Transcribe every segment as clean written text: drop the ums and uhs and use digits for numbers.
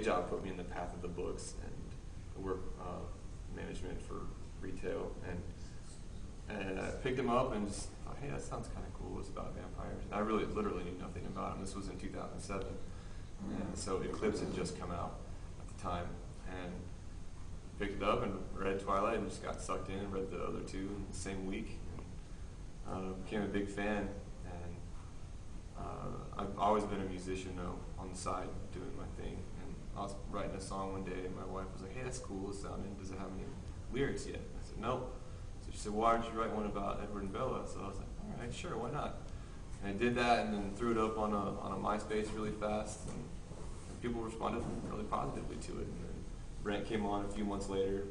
job put me in the path of the books, and I work management for retail, and I picked him up and just thought, hey, that sounds kind of cool. It's about vampires. And I literally knew nothing about him. This was in 2007, and so Eclipse had just come out at the time, and picked it up and read Twilight and just got sucked in and read the other two in the same week. Became a big fan, and I've always been a musician though, on the side doing my thing. And I was writing a song one day, and my wife was like, "Hey, that's cool. It's sounding. Does it have any lyrics yet?" I said, "Nope." So she said, "Why don't you write one about Edward and Bella?" So I was like, "All right, sure, why not?" And I did that, and then threw it up on a MySpace really fast, and people responded really positively to it. And then Brent came on a few months later.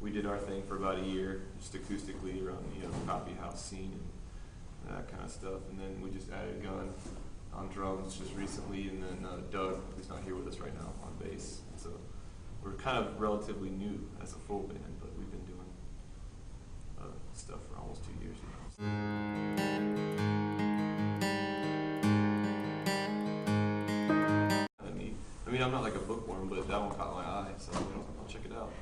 We did our thing for about a year, just acoustically around the coffee house scene and that kind of stuff. And then we just added Gunn on drums just recently, and then Doug, who's not here with us right now, on bass. So we're kind of relatively new as a full band, but we've been doing stuff for almost 2 years now. I mean, I'm not like a bookworm, but that one caught my eye, so I'll check it out.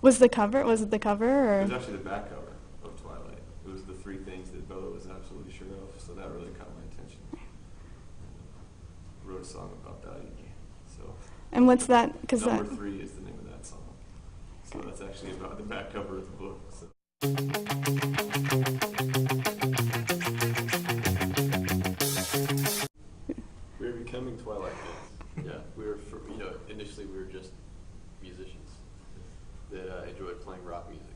Was it the cover, or? It was actually the back cover of Twilight. It was the 3 things that Bella was absolutely sure of, so that really caught my attention. I wrote a song about that. So. And what's that? Number 3 is the name of that song. So that's actually about the back cover of the book. So. We were becoming Twilight fans. Yeah, we were. Initially we were just musicians that enjoyed playing rock music,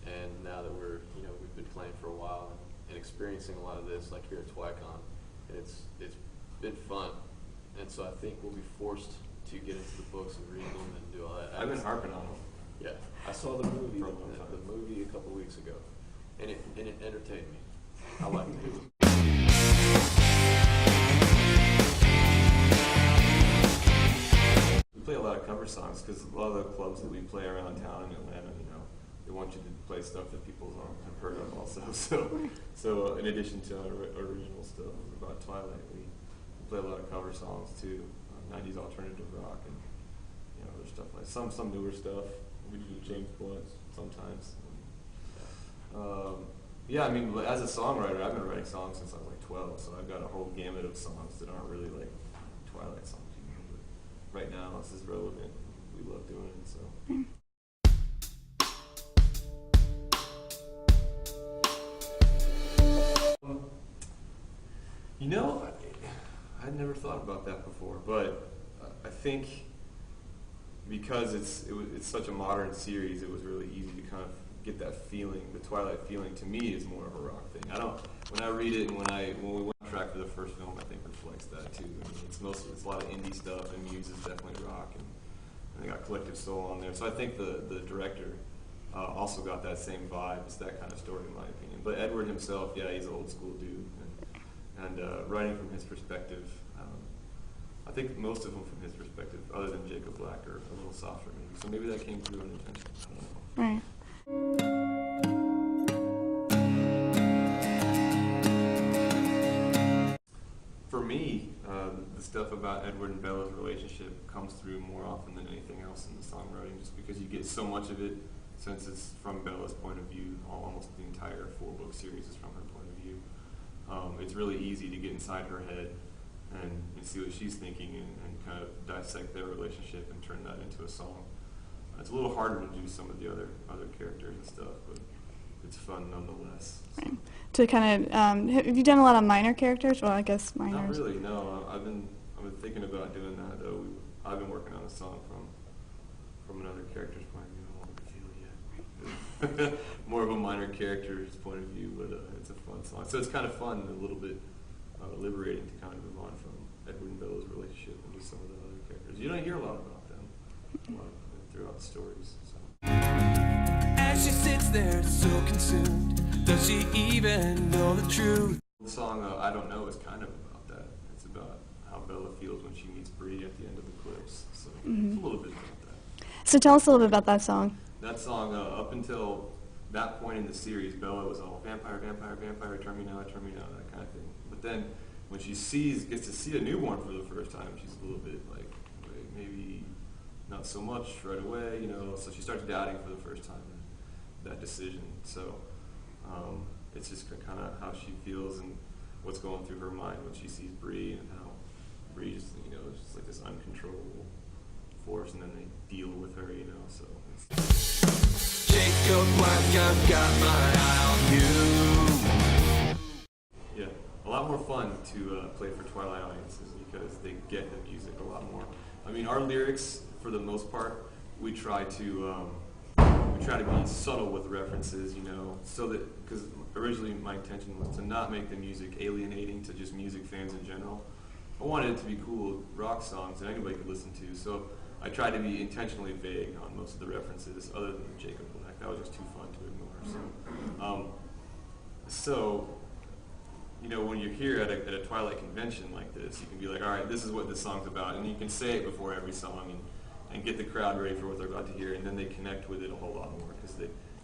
and now that we've been playing for a while and experiencing a lot of this, like here at TwiCon, it's been fun, and so I think we'll be forced to get into the books and read them and do all that. I've been harping on them. Yeah, I saw the movie the movie a couple weeks ago, and it entertained me. I liked it. We play a lot of cover songs because a lot of the clubs that we play around town in Atlanta, they want you to play stuff that people have heard of also. So in addition to our original stuff about Twilight, we play a lot of cover songs too, 90s alternative rock and other stuff like some newer stuff. We do James Blunt sometimes. Yeah, I mean, as a songwriter, I've been writing songs since I was like 12, so I've got a whole gamut of songs that aren't really like Twilight songs. But right now, this is relevant. We love doing it, so. I'd never thought about that before, but I think because it's such a modern series, it was really easy to kind of get that feeling. The Twilight feeling to me is more of a rock thing. When I read it and when we went on track for the first film, I think reflects that too. I mean, it's a lot of indie stuff, and Muse is definitely rock, and they got Collective Soul on there. So I think the director also got that same vibe. It's that kind of story, in my opinion. But Edward himself, yeah, he's an old school dude, and writing from his perspective, I think most of them from his perspective, other than Jacob Black, are a little softer maybe. So maybe that came through unintentionally. I don't know. Right. For me, the stuff about Edward and Bella's relationship comes through more often than anything else in the songwriting, just because you get so much of it since it's from Bella's point of view. Almost the entire 4-book series is from her point of view. It's really easy to get inside her head and see what she's thinking and kind of dissect their relationship and turn that into a song. It's a little harder to do some of the other characters and stuff, but it's fun nonetheless. So. Right. To kind of, have you done a lot of minor characters? Well, I guess minors. Not really, no. I've been thinking about doing that though. I've been working on a song from another character's point of view. I don't know what I feel yet. More of a minor character's point of view, but it's a fun song. So it's kind of fun and a little bit liberating to kind of move on from Edward and Bella's relationship into some of the other characters. You don't hear a lot about them throughout the stories. So. As she sits there so consumed, does she even know the truth? The song I Don't Know is kind of about that. It's about how Bella feels when she meets Bree at the end of Eclipse. So it's a little bit about that. So tell us a little bit about that song. That song, up until that point in the series, Bella was all vampire, vampire, vampire, turn me now, that kind of thing. But then when she gets to see a newborn for the first time, she's a little bit like, maybe not so much right away, you know. So she starts doubting for the first time that decision. So it's just kind of how she feels and what's going through her mind when she sees Bree, and how Bree just, you know, is just like this uncontrollable force, and then they deal with her, you know. So Jacob Black, I've got my eye on you. yeah, a lot more fun to play for Twilight audiences because they get the music a lot more. I mean, our lyrics, for the most part, we try to be subtle with references, you know, so that, because originally my intention was to not make the music alienating to just music fans in general. I wanted it to be cool rock songs that anybody could listen to, so I tried to be intentionally vague on most of the references, other than Jacob Black. That was just too fun to ignore. So you know, when you're here at a Twilight convention like this, you can be like, all right, this is what this song's about, and you can say it before every song and get the crowd ready for what they're about to hear, and then they connect with it a whole lot more because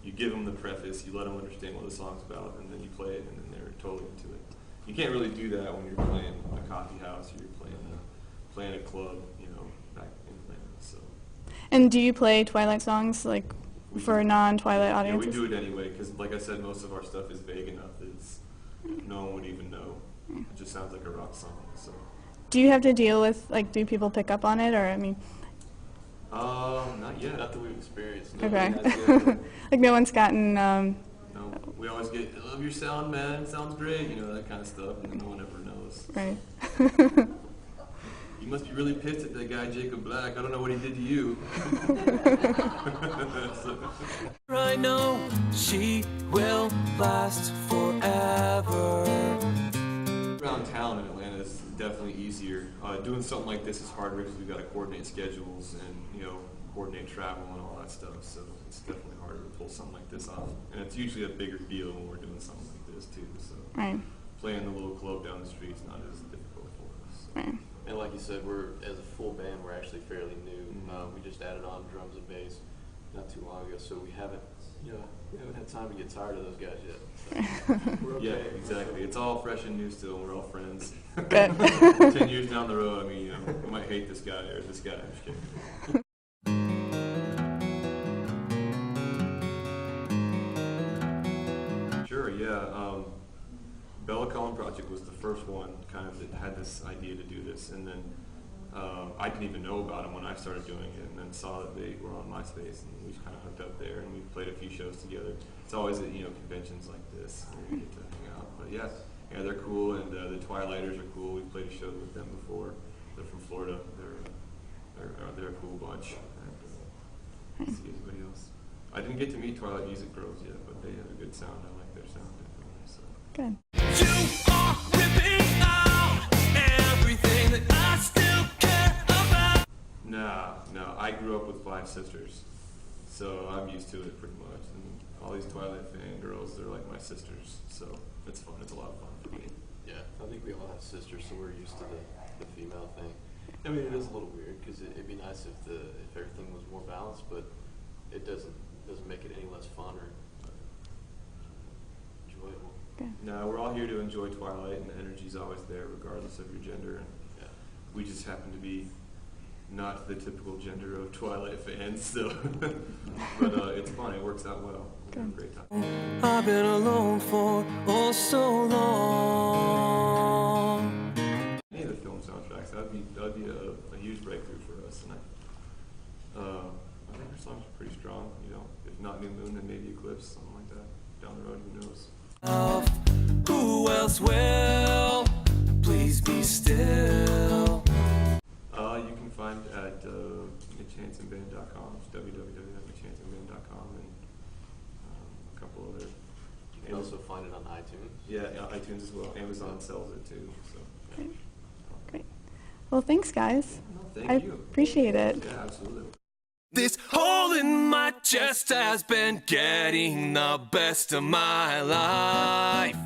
you give them the preface, you let them understand what the song's about, and then you play it, and then they're totally into it. You can't really do that when you're playing a coffee house or you're playing a club, you know, back in Atlanta. So. And do you play Twilight songs like for non-Twilight Yeah, audiences? we do it anyway because, like I said, most of our stuff is vague enough that no one would even know. It just sounds like a rock song. So. Do you have to deal with, like, do people pick up on it, or, I mean? Not yet. Not that we've experienced. Okay. Yet. Like, no one's gotten, No, we always get, I love your sound, man, sounds great, you know, that kind of stuff, and then no one ever knows. right. You must be really pissed at that guy, Jacob Black. I don't know what he did to you. I know she will last forever. Around town in Atlanta is definitely easier. Doing something like this is harder because we've got to coordinate schedules and, you know, coordinate travel and all that stuff. So it's definitely harder to pull something like this off. And it's usually a bigger deal when we're doing something like this too. So Right. playing the little club down the street is not as difficult for us. Right. And like you said, as a full band, we're actually fairly new. We just added on drums and bass not too long ago, so we haven't had time to get tired of those guys yet. So we're okay. Yeah, exactly. It's all fresh and new still. We're all friends. Good. 10 years down the road, I mean, you know, we might hate this guy or this guy. I'm just kidding. Sure, yeah. Bella Collin Project was the first one kind of that had this idea to do this, and then I didn't even know about them when I started doing it, and then saw that they were on MySpace, and we kind of hooked up there, and we played a few shows together. It's always at, you know, conventions like this where we get to hang out. But yeah, they're cool, and the Twilighters are cool. We've played a show with them before. They're from Florida. They're a cool bunch. And, let's see anybody else. I didn't get to meet Twilight Music Pros yet, but they have a good sound. I like their sound definitely. So. Good. You are ripping out everything that I still care about. No. I grew up with 5 sisters, so I'm used to it pretty much. And all these Twilight fan girls, they're like my sisters, so it's fun. It's a lot of fun for me. Yeah, I think we all have sisters, so we're used to the female thing. I mean, it is a little weird because it'd be nice if everything was more balanced, but it doesn't make it any less fun or enjoyable. Good. No, we're all here to enjoy Twilight, and the energy's always there, regardless of your gender. And Yeah. we just happen to be not the typical gender of Twilight fans, so but it's fun. It works out well. We have a great time. I've been alone for oh so long. Any of the film soundtracks, that'd be a huge breakthrough for us. And I think our songs are pretty strong. You know, if not New Moon, then maybe Eclipse, something like that. Down the road, who knows? Who else will? Please be still. You can find at MitchHansenBand.com, www.MitchHansenBand.com, and a couple other. You can also find it on iTunes. Yeah, iTunes as well. Amazon sells it too. So. Great. Great. Well, thanks, guys. No, thank I you. appreciate it. Yeah, absolutely. This hole in my chest has been getting the best of my life.